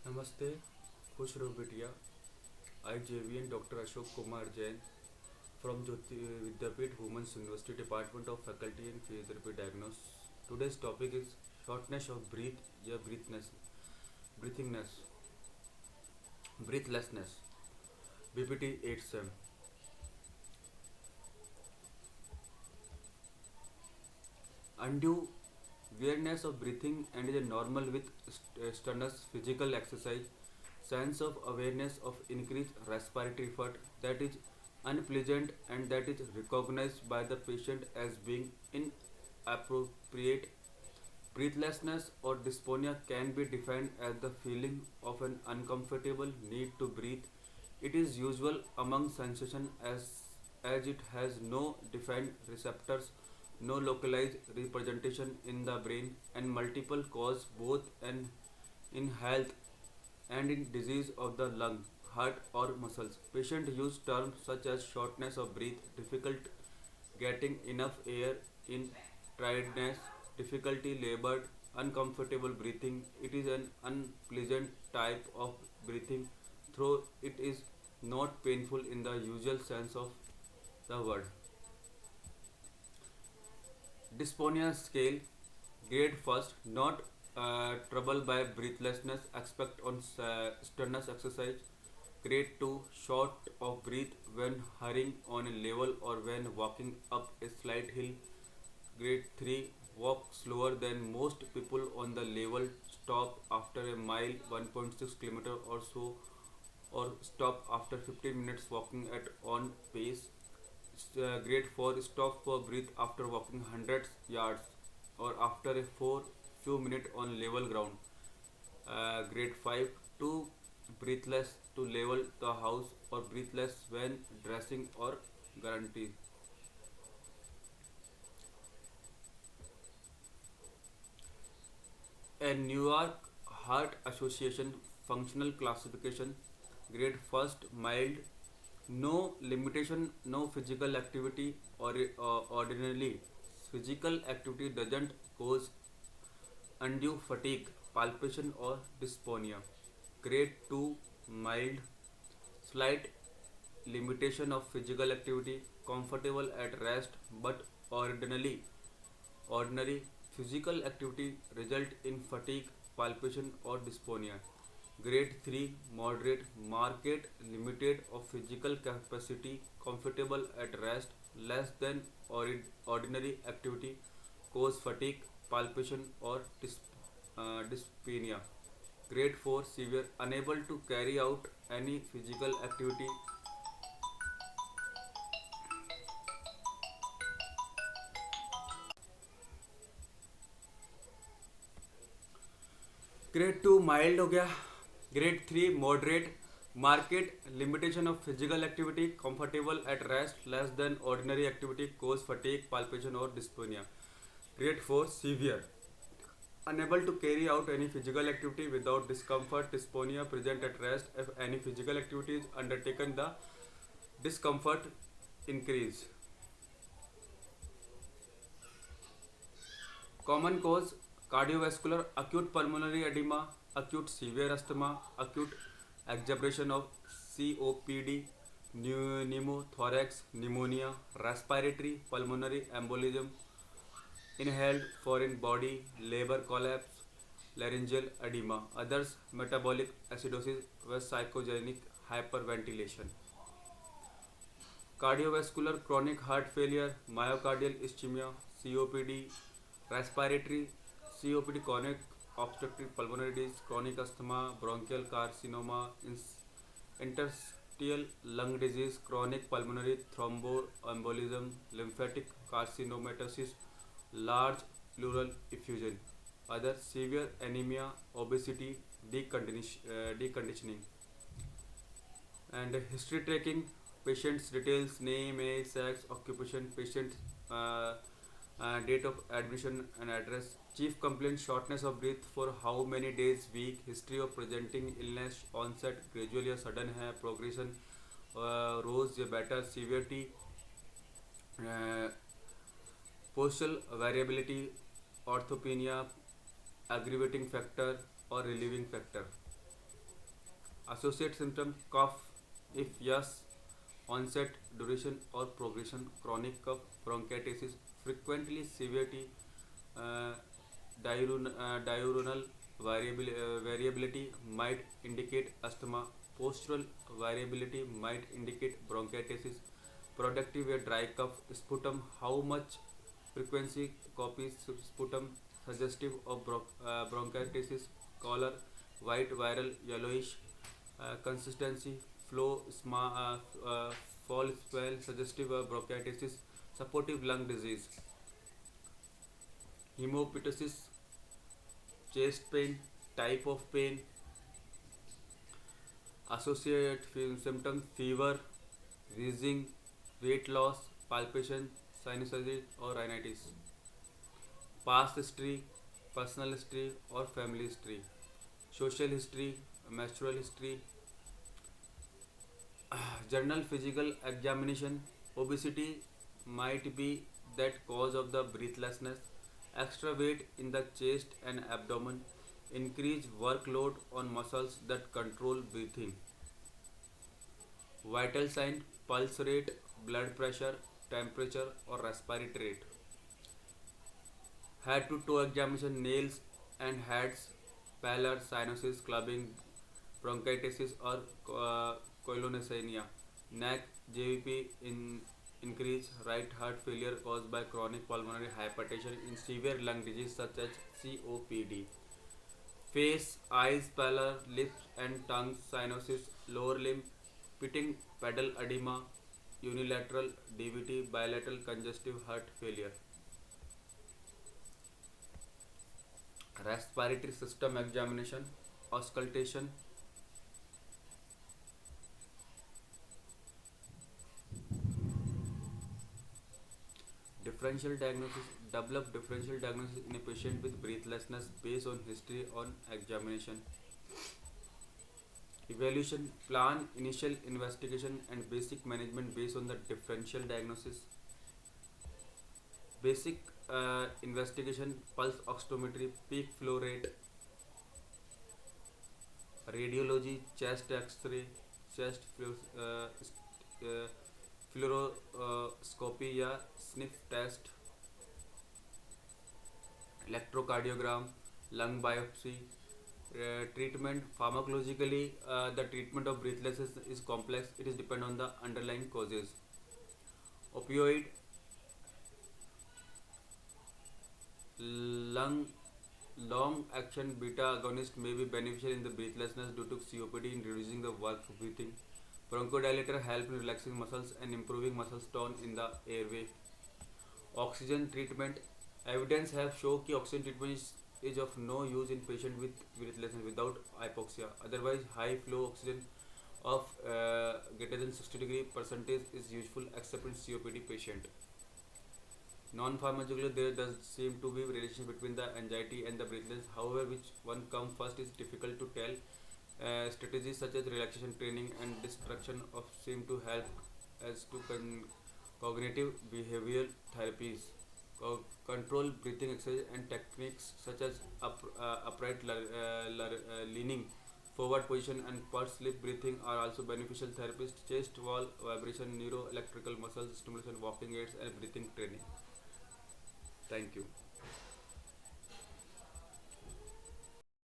नमस्ते, खुश रहो बिटिया। आई JVN Dr. Ashok Kumar Jain from Jyoti Vidyapit Women's University Department of Faculty and Physiotherapy Diagnosis. Today's topic is shortness of breath या breathingness, breathlessness, BPT 8 Undue weariness of breathing and is a normal with strenuous physical exercise. Signs of awareness of increased respiratory effort that is unpleasant and that is recognized by the patient as being inappropriate. Breathlessness or dyspnea can be defined as the feeling of an uncomfortable need to breathe. It is usual among sensation as it has no defined receptors, no localized representation in the brain, and multiple cause both in health and in disease of the lung, heart, or muscles. Patients use terms such as shortness of breath, difficult getting enough air in, tiredness, difficulty labored, uncomfortable breathing. It is an unpleasant type of breathing, though it is not painful in the usual sense of the word. Dyspnea scale, grade first, not trouble by breathlessness, expect on strenuous exercise. Grade 2, short of breath when hurrying on a level or when walking up a slight hill. Grade 3, walk slower than most people on the level, stop after a mile 1.6 km or so, or stop after 15 minutes walking at on pace. Grade 4, stop for breath after walking hundreds yards or after a 4 few minutes on level ground. Grade 5, too breathless to level the house or breathless when dressing or guarantee. A New York Heart Association functional classification, grade first, mild, no limitation, no physical activity, or ordinarily physical activity doesn't cause undue fatigue, palpitation, or dyspnea. Grade 2, mild, slight limitation of physical activity, comfortable at rest, but ordinary physical activity result in fatigue, palpitation, or dyspnea. Grade 3, moderate, marked limited of physical capacity, comfortable at rest, less than ordinary activity, cause fatigue, palpitation, or dyspnea. Grade 4, severe, unable to carry out any physical activity. Grade 2 mild हो गया. Grade 3 moderate, marked limitation of physical activity, comfortable at rest, less than ordinary activity, cause fatigue, palpitation और dyspnoea. Grade 4 severe, unable to carry out any physical activity without discomfort, dyspnea present at rest. If any physical activity is undertaken, the discomfort increase. Common cause, cardiovascular, acute pulmonary edema, acute severe asthma, acute exacerbation of COPD, pneumothorax, pneumonia, respiratory pulmonary embolism, inhaled foreign body, labor collapse, laryngeal edema. Others, metabolic acidosis with psychogenic hyperventilation. Cardiovascular, chronic heart failure, myocardial ischemia, COPD, respiratory, COPD, chronic obstructive pulmonary disease, chronic asthma, bronchial carcinoma, interstitial lung disease, chronic pulmonary thromboembolism, lymphatic carcinomatosis, large pleural effusion. Other, severe anemia, obesity, deconditioning. And history tracking, patient's details, name, age, sex, occupation, patient date of admission and address. Chief complaint, shortness of breath for how many days, week, history of presenting illness, onset gradual या sudden है, progression rose या better, severity, postural variability, orthopnea, aggravating factor or relieving factor. Associate symptom cough. If yes, onset, duration or progression. Chronic cough, bronchitis, frequently severity, uh, diurnal variability might indicate asthma. Postural variability might indicate bronchitis. Productive dry cough. Sputum. How much frequency copies sputum suggestive of bronchitis. Color white, viral, yellowish. Consistency flow fall spell suggestive of bronchitis. Supportive lung disease. Hemoptysis, chest pain, type of pain, associated symptoms, fever, wheezing, weight loss, palpitation, sinusitis or rhinitis. Past history, personal history or family history. Social history, menstrual history. General physical examination. Obesity might be that cause of the breathlessness. Extra weight in the chest and abdomen. Increased workload on muscles that control breathing. Vital sign, pulse rate, blood pressure, temperature or respiratory rate. Head to toe examination, nails and heads, pallor, cyanosis, clubbing, bronchitis or colonoscopia. Neck, JVP increase, right heart failure caused by chronic pulmonary hypertension in severe lung disease such as COPD. Face, eyes, pallor, lips and tongue, cyanosis, lower limb, pitting, pedal edema, unilateral DVT, bilateral congestive heart failure. Respiratory system examination, auscultation. Differential diagnosis. Develop differential diagnosis in a patient with breathlessness based on history on examination. Evaluation. Plan initial investigation and basic management based on the differential diagnosis. Basic investigation, pulse oximetry, peak flow rate, radiology, chest x-ray, chest uh, fluoroscopy या sniff test, electrocardiogram, lung biopsy. Treatment pharmacologically, the treatment of breathlessness is complex. It is depend on the underlying causes. Opioid, lung long action beta agonist may be beneficial in the breathlessness due to COPD in reducing the work of breathing. Bronchodilator help in relaxing muscles and improving muscle tone in the airway. Oxygen treatment. Evidence have shown कि oxygen treatment is of no use in patient with breathlessness without hypoxia. Otherwise, high flow oxygen of greater than 60 degree percentage is useful except in COPD patient. Non-pharmacological, there does seem to be relation between the anxiety and the breathlessness. However, which one comes first is difficult to tell. Strategies such as relaxation training and distraction of seem to help as to cognitive behavioral therapies. Control breathing exercise and techniques such as upright leaning, forward position and pursed lip breathing are also beneficial therapies. Chest wall vibration, neuroelectrical muscle stimulation, walking aids and breathing training. Thank you.